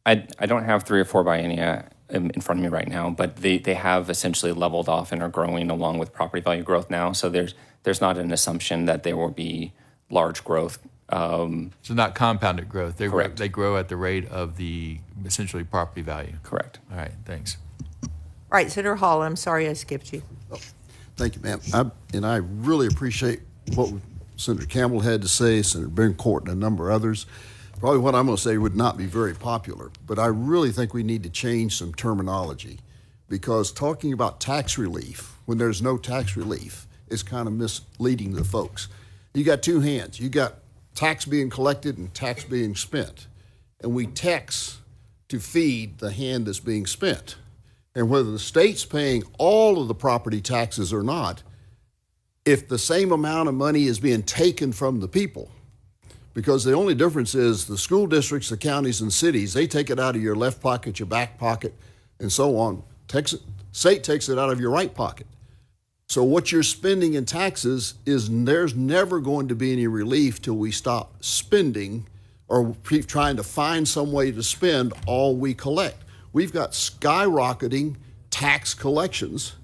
I I don't have 3 or 4 biennia in front of me right now, but they have essentially leveled off and are growing along with property value growth now. So there's not an assumption that there will be large growth. So not compounded growth. Correct. They grow at the rate of the essentially property value. Correct. All right, thanks. All right, Senator Hall, I'm sorry I skipped you. Thank you, ma'am. I really appreciate what Senator Campbell had to say, Senator Bencourt, and a number of others. Probably what I'm going to say would not be very popular, but I really think we need to change some terminology, because talking about tax relief when there's no tax relief is kind of misleading to folks. You got two hands. You got tax being collected and tax being spent, and we tax to feed the hand that's being spent. And whether the state's paying all of the property taxes or not, if the same amount of money is being taken from the people, because the only difference is the school districts, the counties, and cities, they take it out of your left pocket, your back pocket, and so on. State takes it out of your right pocket. So what you're spending in taxes is there's never going to be any relief till we stop spending or keep trying to find some way to spend all we collect. We've got skyrocketing tax collections.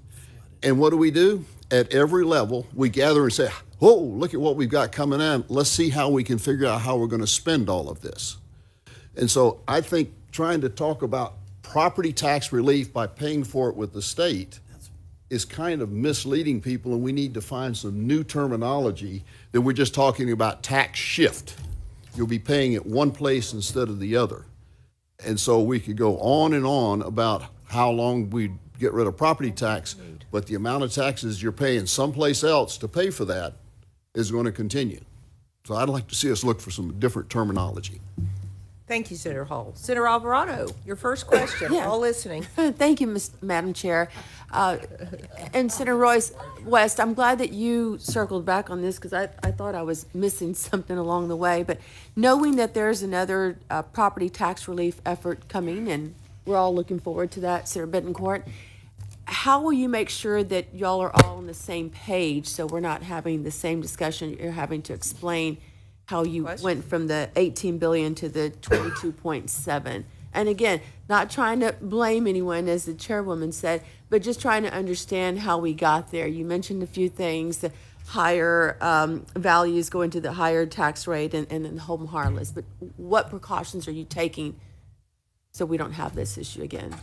And what do? At every level, we gather and say, whoa, look at what we've got coming in. Let's see how we can figure out how we're going to spend all of this. And so I think trying to talk about property tax relief by paying for it with the state is kind of misleading people, and we need to find some new terminology that we're just talking about tax shift. You'll be paying at one place instead of the other. And so we could go on and on about how long we get rid of property tax, but the amount of taxes you're paying someplace else to pay for that is going to continue. So I'd like to see us look for some different terminology. Thank you, Senator Hall. Senator Alvarado, your first question. Yeah. All listening. Thank you, Madam Chair. And Senator Royce West, I'm glad that you circled back on this, because I thought I was missing something along the way. But knowing that there's another property tax relief effort coming, and we're all looking forward to that, Senator Bettencourt, how will you make sure that y'all are all on the same page so we're not having the same discussion? You're having to explain how you went from the 18 billion to the 22.7. And again, not trying to blame anyone, as the chairwoman said, but just trying to understand how we got there. You mentioned a few things, the higher values going to the higher tax rate and then the home harmless. But what precautions are you taking so we don't have this issue again?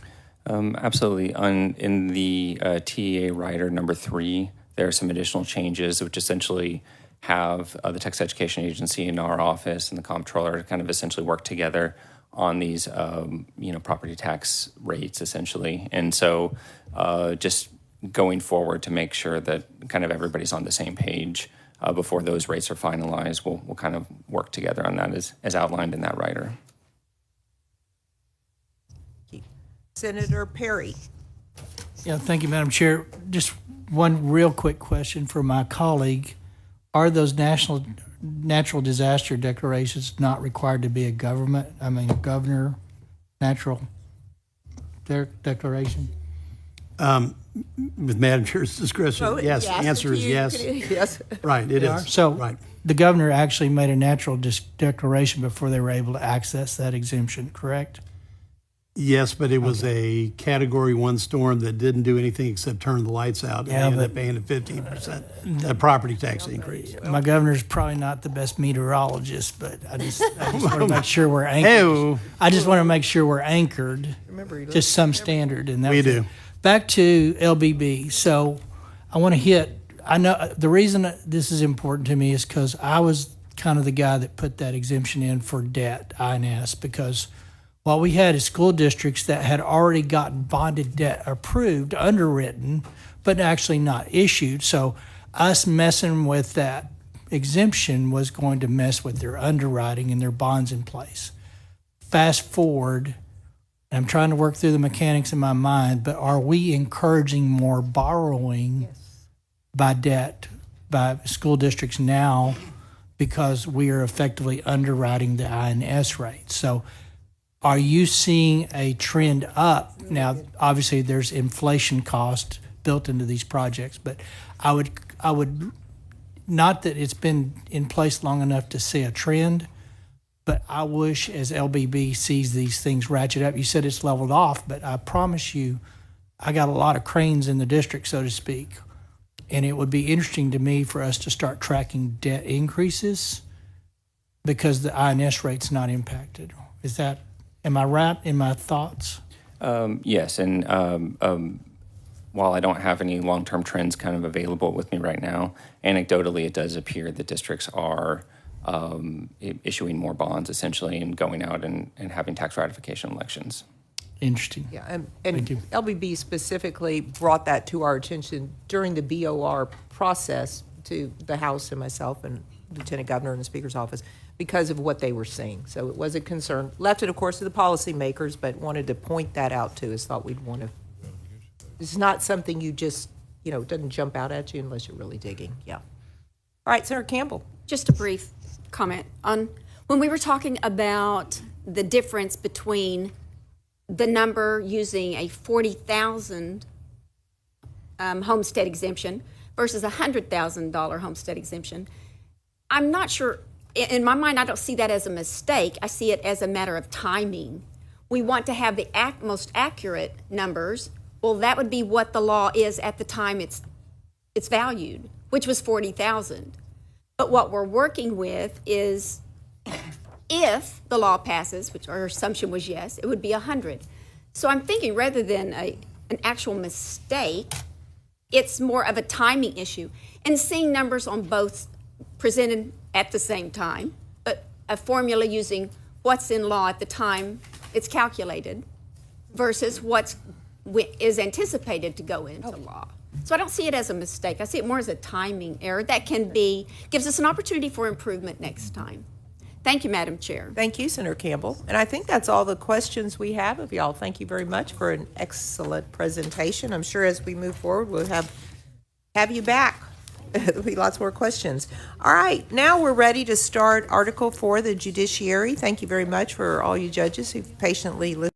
Absolutely. In the TEA rider number 3, there are some additional changes which essentially have the Texas Education Agency in our office and the comptroller kind of essentially work together on these, property tax rates essentially. And so just going forward to make sure that kind of everybody's on the same page before those rates are finalized, we'll kind of work together on that as outlined in that rider. Senator Perry. Yeah, thank you, Madam Chair. Just one real quick question for my colleague. Are those natural disaster declarations not required to be a governor natural declaration? With Madam Chair's discretion, yes. Answer is yes. Yes. Right, it is. So Right. the governor actually made a natural declaration before they were able to access that exemption, correct? Yes, but it was a Category 1 storm that didn't do anything except turn the lights out. Yeah, and ended but- up paying a 15% property tax increase. My governor's probably not the best meteorologist, but I just want to make sure we're anchored. Ew. I just want to make sure we're anchored to some standard, and that was it. Back to LBB. So I want to hit. I know the reason this is important to me is because I was kind of the guy that put that exemption in for debt, INS, because what we had is school districts that had already gotten bonded debt approved, underwritten, but actually not issued. So us messing with that exemption was going to mess with their underwriting and their bonds in place. Fast forward, and I'm trying to work through the mechanics in my mind, but are we encouraging more borrowing by school districts now because we are effectively underwriting the INS rate? So are you seeing a trend up? Now, obviously, there's inflation cost built into these projects, but I would not that it's been in place long enough to see a trend, But I wish as LBB sees these things ratchet up, you said it's leveled off, but I promise you, I got a lot of cranes in the district, so to speak. And it would be interesting to me for us to start tracking debt increases because the INS rate's not impacted. Am I right in my thoughts? Yes, and while I don't have any long-term trends kind of available with me right now, anecdotally, it does appear that districts are issuing more bonds essentially and going out and having tax ratification elections. Interesting. Yeah, and Thank you. LBB specifically brought that to our attention during the BOR process to the House and myself and Lieutenant Governor and the Speaker's office because of what they were seeing. So it was a concern. Left it, of course, to the policymakers, but wanted to point that out to us. Thought we'd want to. It's not something you just, it doesn't jump out at you unless you're really digging. Yeah. All right, Senator Campbell. Just a brief comment on when we were talking about the difference between the number using a 40,000 homestead exemption versus a $100,000 homestead exemption. I'm not sure, in my mind, I don't see that as a mistake. I see it as a matter of timing. We want to have the most accurate numbers. Well, that would be what the law is at the time it's valued, which was 40,000. But what we're working with is if the law passes, which our assumption was yes, it would be 100. So I'm thinking rather than an actual mistake, it's more of a timing issue. And seeing numbers on both presented at the same time, but a formula using what's in law at the time it's calculated versus what is anticipated to go into law. So I don't see it as a mistake. I see it more as a timing error that gives us an opportunity for improvement next time. Thank you, Madam Chair. Thank you, Senator Campbell. And I think that's all the questions we have of y'all. Thank you very much for an excellent presentation. I'm sure as we move forward, we'll have you back. There'll be lots more questions. All right, now we're ready to start Article 4, the judiciary. Thank you very much for all you judges who patiently listened.